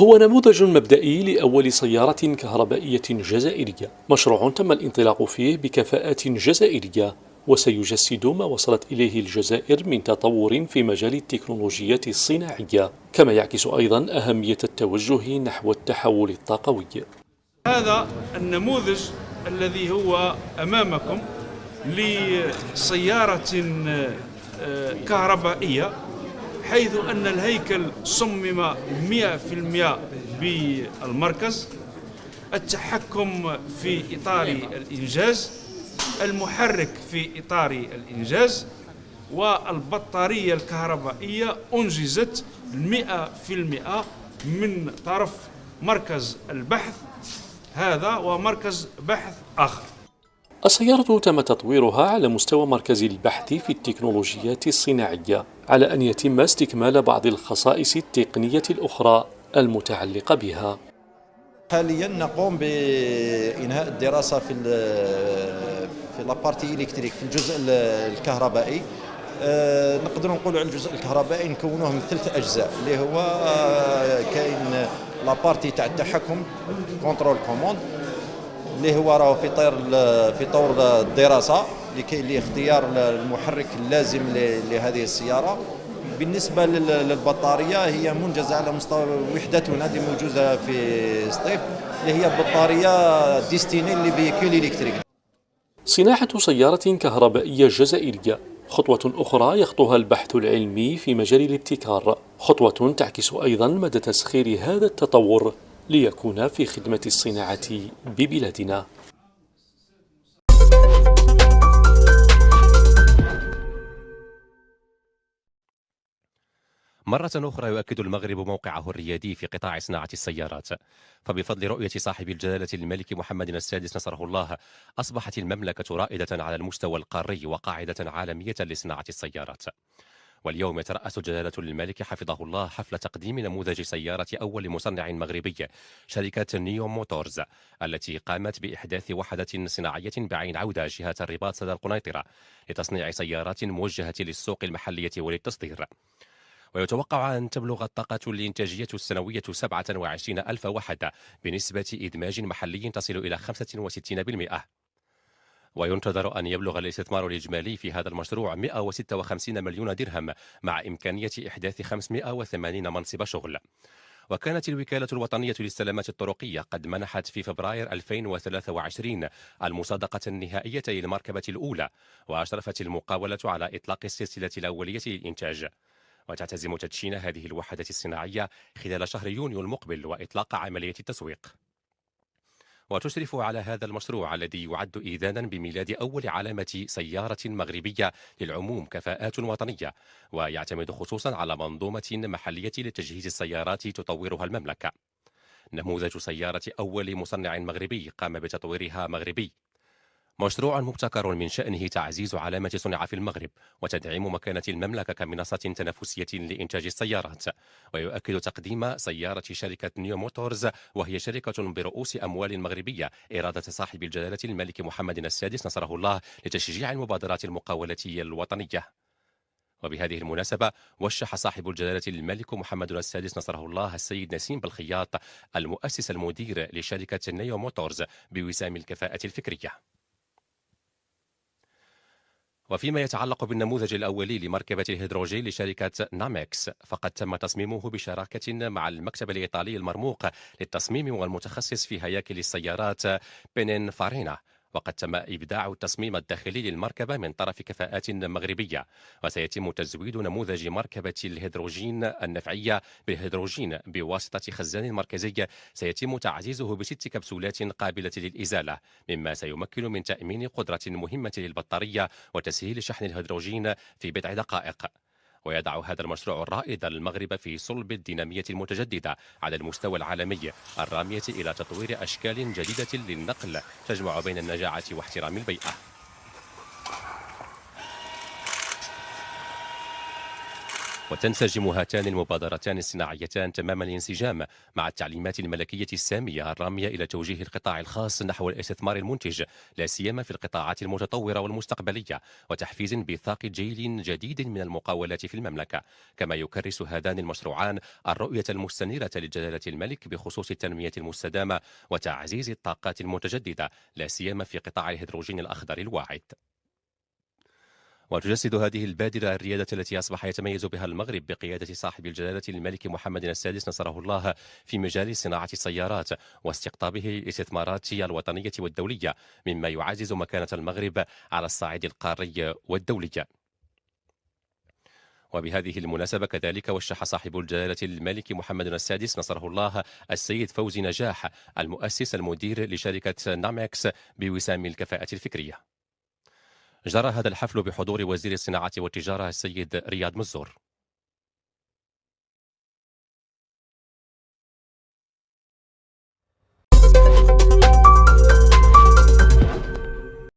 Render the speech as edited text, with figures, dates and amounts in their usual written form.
هو نموذج مبدئي لأول سيارة كهربائية جزائرية، مشروع تم الانطلاق فيه بكفاءات جزائرية، وسيجسد ما وصلت إليه الجزائر من تطور في مجال التكنولوجيات الصناعية، كما يعكس أيضا أهمية التوجه نحو التحول الطاقوي. هذا النموذج الذي هو أمامكم لسيارة كهربائية، حيث أن الهيكل صمم 100% بالمركز، التحكم في إطار الإنجاز، المحرك في إطار الإنجاز، والبطارية الكهربائية أنجزت 100% من طرف مركز البحث هذا ومركز بحث آخر. السيارة تم تطويرها على مستوى مركز البحث في التكنولوجيات الصناعية، على أن يتم استكمال بعض الخصائص التقنية الأخرى المتعلقة بها. حاليا نقوم بإنهاء الدراسة في لابارتي إلكتريك، في الجزء الكهربائي. نقدر نقولوا على الجزء الكهربائي نكونوه من 3 أجزاء، اللي هو كاين لابارتي تاع التحكم كونترول كوموند، اللي هو راهو في طور الدراسة لكي لاختيار المحرك اللازم لهذه السيارة. بالنسبة للبطارية هي منجزة على مستوى وحدتنا اللي موجودة في سطيف، اللي هي بطارية ديستيني لفيكول إلكتريك. صناعة سيارة كهربائية جزائرية خطوة أخرى يخطوها البحث العلمي في مجال الابتكار، خطوة تعكس أيضا مدى تسخير هذا التطور ليكون في خدمة الصناعة ببلادنا. مرة أخرى يؤكد المغرب موقعه الريادي في قطاع صناعة السيارات، فبفضل رؤية صاحب الجلالة الملك محمد السادس نصره الله أصبحت المملكة رائدة على المستوى القاري وقاعدة عالمية لصناعة السيارات. واليوم يترأس جلالة الملك حفظه الله حفل تقديم نموذج سيارة أول مصنع مغربي، شركة نيو موتورز، التي قامت بإحداث وحدة صناعية بعين عودة جهة الرباط سد القنيطرة لتصنيع سيارات موجهة للسوق المحلية وللتصدير. ويتوقع أن تبلغ الطاقة الإنتاجية السنوية 27 ألف وحدة بنسبة إدماج محلي تصل إلى 65%. وينتظر أن يبلغ الاستثمار الإجمالي في هذا المشروع 156 مليون درهم، مع إمكانية إحداث 580 منصب شغل. وكانت الوكالة الوطنية للسلامات الطرقية قد منحت في فبراير 2023 المصادقة النهائية للمركبة الأولى، وأشرفت المقاولة على إطلاق السلسلة الأولية للإنتاج. وتعتزم تدشين هذه الوحدة الصناعية خلال شهر يونيو المقبل وإطلاق عملية التسويق. وتشرف على هذا المشروع الذي يعد إذانا بميلاد أول علامة سيارة مغربية للعموم كفاءات وطنية، ويعتمد خصوصا على منظومة محلية لتجهيز السيارات تطورها المملكة. نموذج سيارة أول مصنع مغربي قام بتطويرها مغربي، مشروع مبتكر من شأنه تعزيز علامة صنع في المغرب وتدعيم مكانة المملكة كمنصة تنافسية لإنتاج السيارات. ويؤكد تقديم سيارة شركة نيو موتورز، وهي شركة برؤوس أموال مغربية، إرادة صاحب الجلالة الملك محمد السادس نصره الله لتشجيع المبادرات المقاولة الوطنية. وبهذه المناسبة وشح صاحب الجلالة الملك محمد السادس نصره الله السيد نسيم بالخياط المؤسس المدير لشركة نيو موتورز بوسام الكفاءة الفكرية. وفيما يتعلق بالنموذج الأولي لمركبة الهيدروجين لشركة نامكس، فقد تم تصميمه بشراكة مع المكتب الإيطالي المرموق للتصميم والمتخصص في هياكل السيارات بينين فارينا. وقد تم إبداع التصميم الداخلي للمركبة من طرف كفاءات مغربية، وسيتم تزويد نموذج مركبة الهيدروجين النفعية بالهيدروجين بواسطة خزان مركزي سيتم تعزيزه ب6 كبسولات قابلة للإزالة، مما سيمكن من تأمين قدرة مهمة للبطارية وتسهيل شحن الهيدروجين في بضع دقائق. ويضع هذا المشروع الرائد المغرب في صلب الدينامية المتجددة على المستوى العالمي، الرامية إلى تطوير أشكال جديدة للنقل تجمع بين النجاعة واحترام البيئة. وتنسجم هاتان المبادرتان الصناعيتان تمام الانسجام مع التعليمات الملكية السامية الرامية إلى توجيه القطاع الخاص نحو الاستثمار المنتج، لا سيما في القطاعات المتطورة والمستقبلية، وتحفيز بإطلاق جيل جديد من المقاولات في المملكة. كما يكرس هذان المشروعان الرؤية المستنيرة لجلالة الملك بخصوص التنمية المستدامة وتعزيز الطاقات المتجددة، لا سيما في قطاع الهيدروجين الأخضر الواعد. وتجسد هذه البادرة الريادة التي أصبح يتميز بها المغرب بقيادة صاحب الجلالة الملك محمد السادس نصره الله في مجال صناعة السيارات واستقطابه الاستثمارات الوطنية والدولية، مما يعزز مكانة المغرب على الصعيد القاري والدولي. وبهذه المناسبة كذلك وشح صاحب الجلالة الملك محمد السادس نصره الله السيد فوزي نجاح المؤسس المدير لشركة نامكس بوسام الكفاءة الفكرية. جرى هذا الحفل بحضور وزير الصناعة والتجارة السيد رياض مزور.